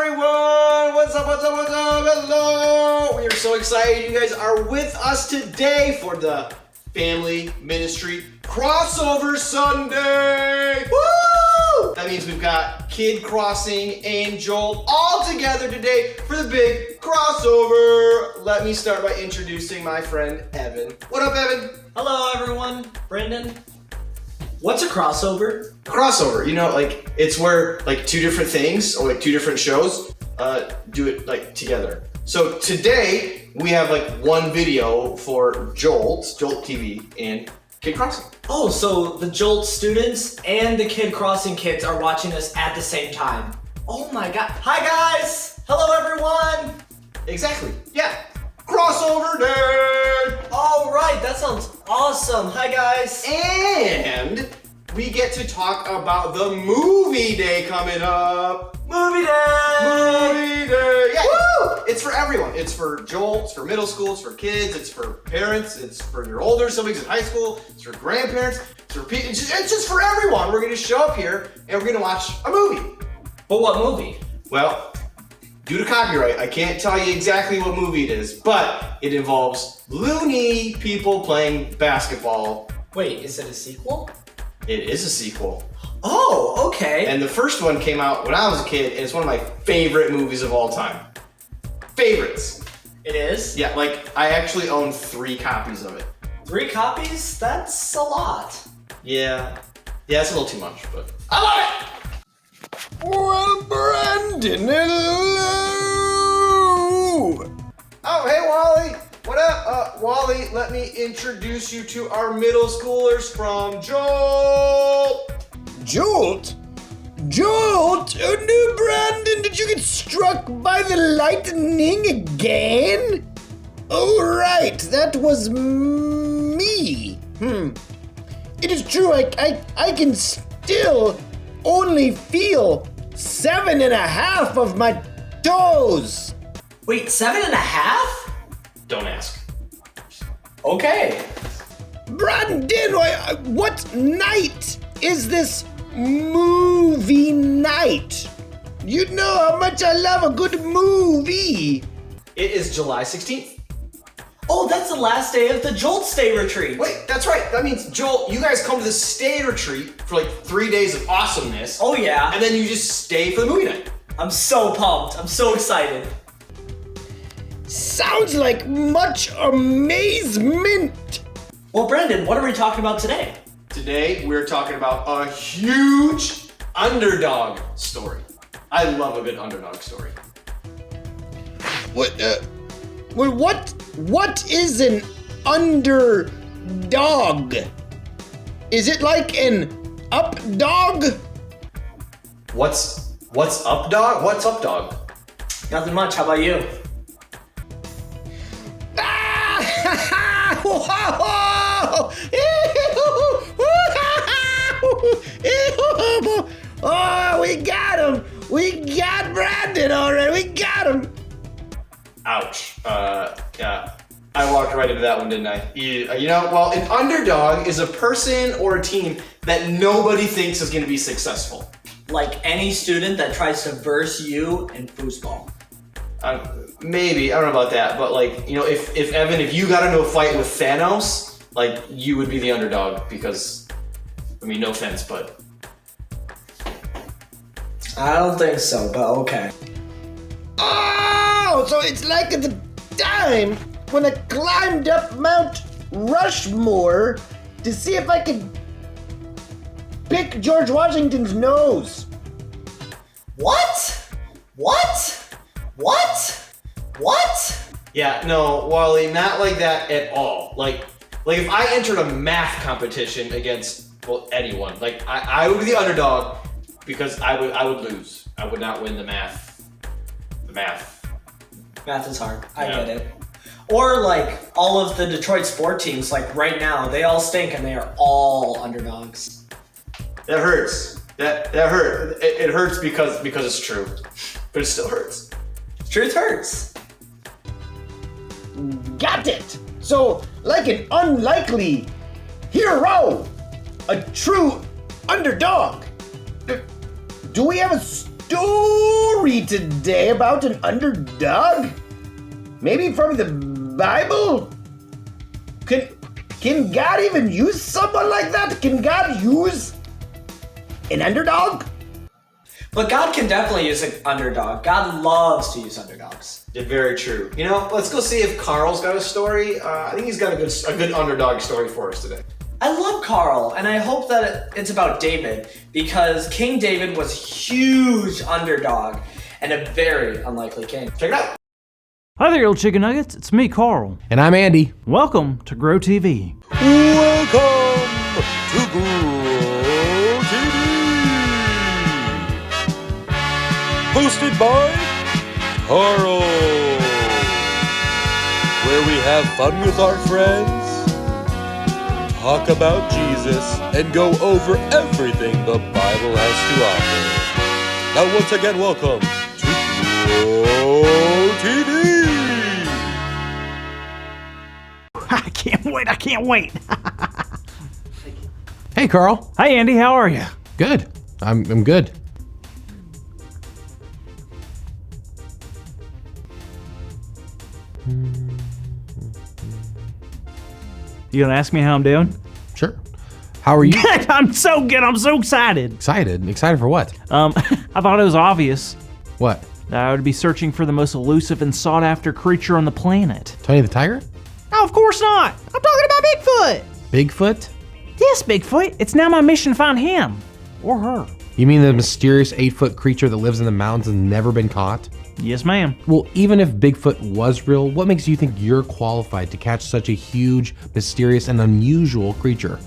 everyone! What's up? Hello! We are so excited you guys are with us today for the Family Ministry Crossover Sunday! Woo! That means we've got Kid Crossing and Jolt all together today for the big crossover. Let me start by introducing my friend Evan. What up, Evan? Hello, everyone. Brendan. What's a crossover? Crossover, you know, like it's where like two different things or like two different shows do it like together. So today we have like one video for Jolt TV and Kid Crossing. Oh, so the Jolt students and the Kid Crossing kids are watching us at the same time. Oh my god. Hi guys! Hello everyone! Exactly, yeah. Crossover day! All right, that sounds awesome. Hi guys! And we get to talk about the movie day coming up. Movie day! Movie day! Yeah, woo! It's for everyone. It's for Jolt, it's for middle school, it's for kids, it's for parents, it's for your older siblings in high school, it's for grandparents, it's for people. It's just for everyone. We're gonna show up here and we're gonna watch a movie. But what movie? Well, due to copyright, I can't tell you exactly what movie it is, but it involves loony people playing basketball. Wait, is it a sequel? It is a sequel. Oh, okay. And the first one came out when I was a kid, and it's one of my favorite movies of all time. Favorites. It is? Yeah, like I actually own 3 copies of it. 3 copies? That's a lot. Yeah. Yeah, it's a little too much, but I love it! Well, Brandon, hello! Oh, hey, Wally. What up? Wally, let me introduce you to our middle schoolers from Jolt. Jolt? Jolt? Oh no, Brandon, did you get struck by the lightning again? Oh, right, that was me. It is true, I can still only feel 7.5 of my toes. Wait, 7.5? Don't ask. Okay. Brandon, what night is this movie night? You know how much I love a good movie. It is July 16th. Oh, that's the last day of the Jolt Stay Retreat. Wait, that's right. That means, Joel, you guys come to the stay retreat for like 3 days of awesomeness. Oh, yeah. And then you just stay for the movie night. I'm so pumped. I'm so excited. Sounds like much amazement. Well, Brendan, what are we talking about today? Today, we're talking about a huge underdog story. I love a good underdog story. What is an underdog? Is it like an up dog? What's up, dog? What's up, dog? Nothing much. How about you? Oh, we got him! We got Brandon already! We got him! Ouch. Yeah. I walked right into that one, didn't I? You know, well, an underdog is a person or a team that nobody thinks is going to be successful. Like any student that tries to verse you in foosball. Maybe, I don't know about that, but like, you know, if Evan, if you got into a fight with Thanos, like, you would be the underdog because, I mean, no offense, but... I don't think so, but okay. Oh, so it's like the time when I climbed up Mount Rushmore to see if I could pick George Washington's nose. What? Yeah, no, Wally, not like that at all. Like if I entered a math competition against, well, anyone, like, I would be the underdog because I would lose. I would not win the math. Math is hard. I Yeah. get it. Or like all of the Detroit sport teams, like right now, they all stink and they are all underdogs. That hurts. That hurt. It hurts because it's true, but it still hurts. Truth hurts. Got it! So, like an unlikely hero, a true underdog. Do we have a story story today about an underdog? Maybe from the Bible? Can God even use someone like that? Can God use an underdog? But God can definitely use an underdog. God loves to use underdogs. Yeah, very true. You know, let's go see if Carl's got a story. I think he's got a good underdog story for us today. I love Carl, and I hope that it's about David, because King David was a huge underdog and a very unlikely king. Check it out. Hi there, old chicken nuggets. It's me, Carl. And I'm Andy. Welcome to Grow TV. Welcome to Grow TV. Hosted by Carl, where we have fun with our friends, talk about Jesus, and go over everything the Bible has to offer. Now once again, welcome to Grow TV. I can't wait. Hey, Carl. Hi, Andy. How are you? Good. I'm good. You gonna ask me how I'm doing? Sure. How are you? Good. I'm so good. I'm so excited. Excited? Excited for what? I thought it was obvious What? that I would be searching for the most elusive and sought-after creature on the planet. Tony the Tiger? No, of course not. I'm talking about Bigfoot. Bigfoot? Yes, Bigfoot. It's now my mission to find him or her. You mean the mysterious 8-foot creature that lives in the mountains and never been caught? Yes, ma'am. Well, even if Bigfoot was real, what makes you think you're qualified to catch such a huge, mysterious, and unusual creature?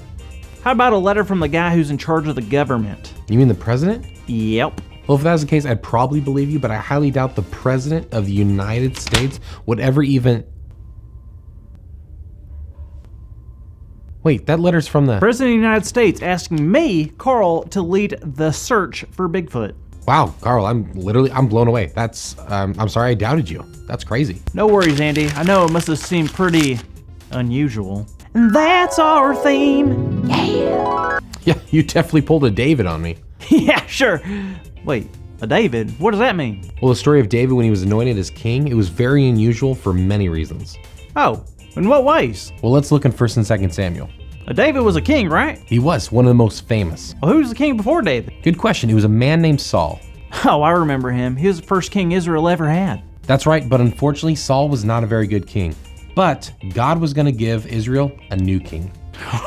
How about a letter from the guy who's in charge of the government? You mean the president? Yep. Well, if that was the case, I'd probably believe you, but I highly doubt the president of the United States would ever even... Wait, that letter's from the... President of the United States asking me, Carl, to lead the search for Bigfoot. Wow, Carl, I'm blown away. That's, I'm sorry I doubted you. That's crazy. No worries, Andy. I know it must have seemed pretty unusual. And that's our theme. Yeah, you definitely pulled a David on me. Yeah, sure. Wait, a David? What does that mean? Well, the story of David when he was anointed as king, it was very unusual for many reasons. Oh, in what ways? Well, let's look in 1st and 2nd Samuel. A David was a king, right? He was one of the most famous. Well, who was the king before David? Good question. He was a man named Saul. Oh, I remember him. He was the first king Israel ever had. That's right, but unfortunately, Saul was not a very good king. But God was going to give Israel a new king.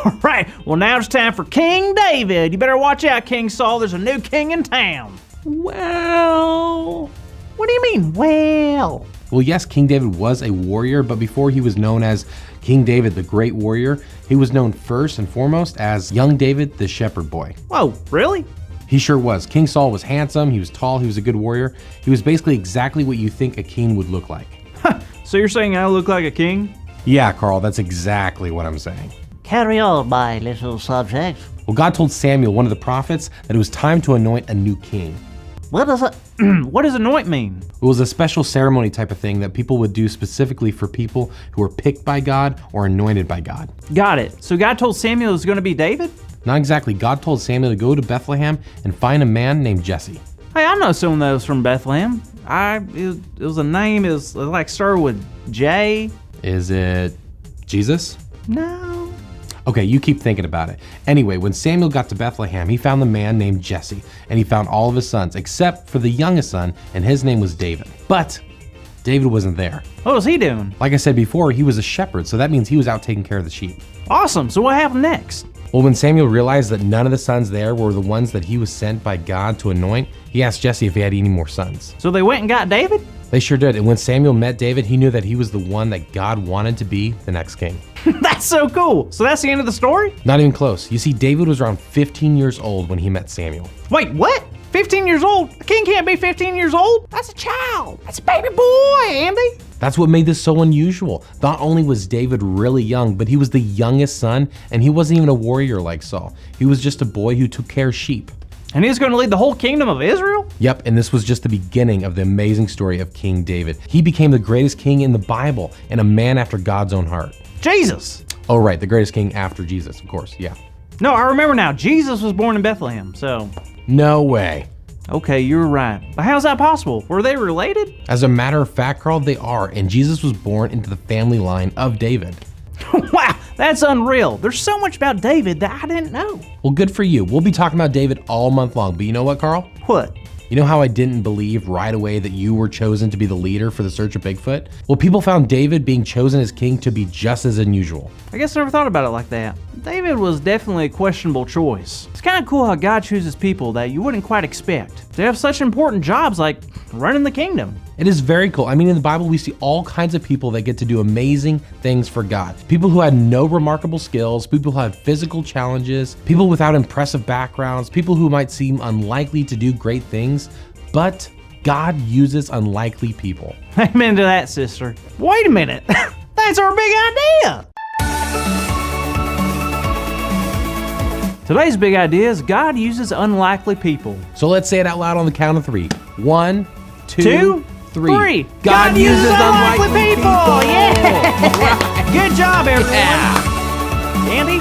All right, well, now it's time for King David. You better watch out, King Saul. There's a new king in town. Well, what do you mean, well? Well, yes, King David was a warrior, but before he was known as King David, the great warrior, he was known first and foremost as young David, the shepherd boy. Whoa, really? He sure was. King Saul was handsome, he was tall, he was a good warrior. He was basically exactly what you think a king would look like. So you're saying I look like a king? Yeah, Carl, that's exactly what I'm saying. Carry on, my little subject. Well, God told Samuel, one of the prophets, that it was time to anoint a new king. What does it? What does anoint mean? It was a special ceremony type of thing that people would do specifically for people who were picked by God or anointed by God. Got it. So God told Samuel it was going to be David? Not exactly. God told Samuel to go to Bethlehem and find a man named Jesse. Hey, I know someone that was from Bethlehem. It was a name, it was like started with J. Is it Jesus? No. Okay, you keep thinking about it. Anyway, when Samuel got to Bethlehem, he found the man named Jesse, and he found all of his sons, except for the youngest son, and his name was David. But David wasn't there. What was he doing? Like I said before, he was a shepherd, so that means he was out taking care of the sheep. Awesome. So what happened next? Well, when Samuel realized that none of the sons there were the ones that he was sent by God to anoint, he asked Jesse if he had any more sons. So they went and got David? They sure did, and when Samuel met David, he knew that he was the one that God wanted to be the next king. That's so cool. So that's the end of the story? Not even close. You see, David was around 15 years old when he met Samuel. Wait, what? 15 years old? A king can't be 15 years old? That's a child. That's a baby boy, Andy. That's what made this so unusual. Not only was David really young, but he was the youngest son, and he wasn't even a warrior like Saul. He was just a boy who took care of sheep. And he's going to lead the whole kingdom of Israel? Yep, and this was just the beginning of the amazing story of King David. He became the greatest king in the Bible and a man after God's own heart. Jesus. Oh, right, the greatest king after Jesus, of course, yeah. No, I remember now. Jesus was born in Bethlehem, so. No way. Okay, you're right. But how's that possible? Were they related? As a matter of fact, Carl, they are, and Jesus was born into the family line of David. Wow, that's unreal. There's so much about David that I didn't know. Well, good for you. We'll be talking about David all month long, but you know what, Carl? What? You know how I didn't believe right away that you were chosen to be the leader for the search of Bigfoot? Well, people found David being chosen as king to be just as unusual. I guess I never thought about it like that. David was definitely a questionable choice. It's kind of cool how God chooses people that you wouldn't quite expect to have such important jobs like running the kingdom. It is very cool. I mean, in the Bible, we see all kinds of people that get to do amazing things for God. People who had no remarkable skills, people who had physical challenges, people without impressive backgrounds, people who might seem unlikely to do great things, but God uses unlikely people. Amen to that, sister. Wait a minute. That's our big idea. Today's big idea is God uses unlikely people. So let's say it out loud on the count of 3. 1, 2, 3. God uses unlikely people. Yeah. Good job, everyone. Andy?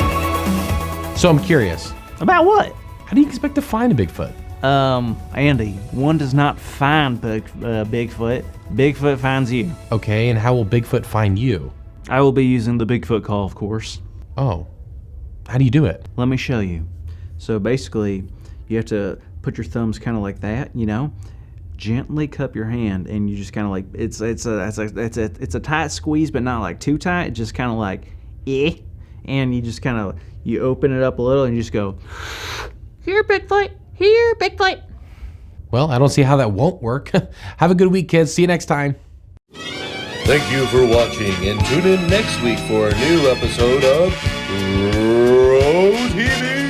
So I'm curious, About what? how do you expect to find a Bigfoot? Andy, one does not find Bigfoot. Bigfoot finds you. Okay, and how will Bigfoot find you? I will be using the Bigfoot call, of course. Oh, how do you do it? Let me show you. So basically, you have to put your thumbs kind of like that, you know, gently cup your hand, and you just kind of like it's a tight squeeze, but not like too tight. Just kind of like and you just kind of you open it up a little, and you just go here, Bigfoot. Here, Bigfoot. Well, I don't see how that won't work. Have a good week, kids. See you next time. Thank you for watching, and tune in next week for a new episode of Pro TV.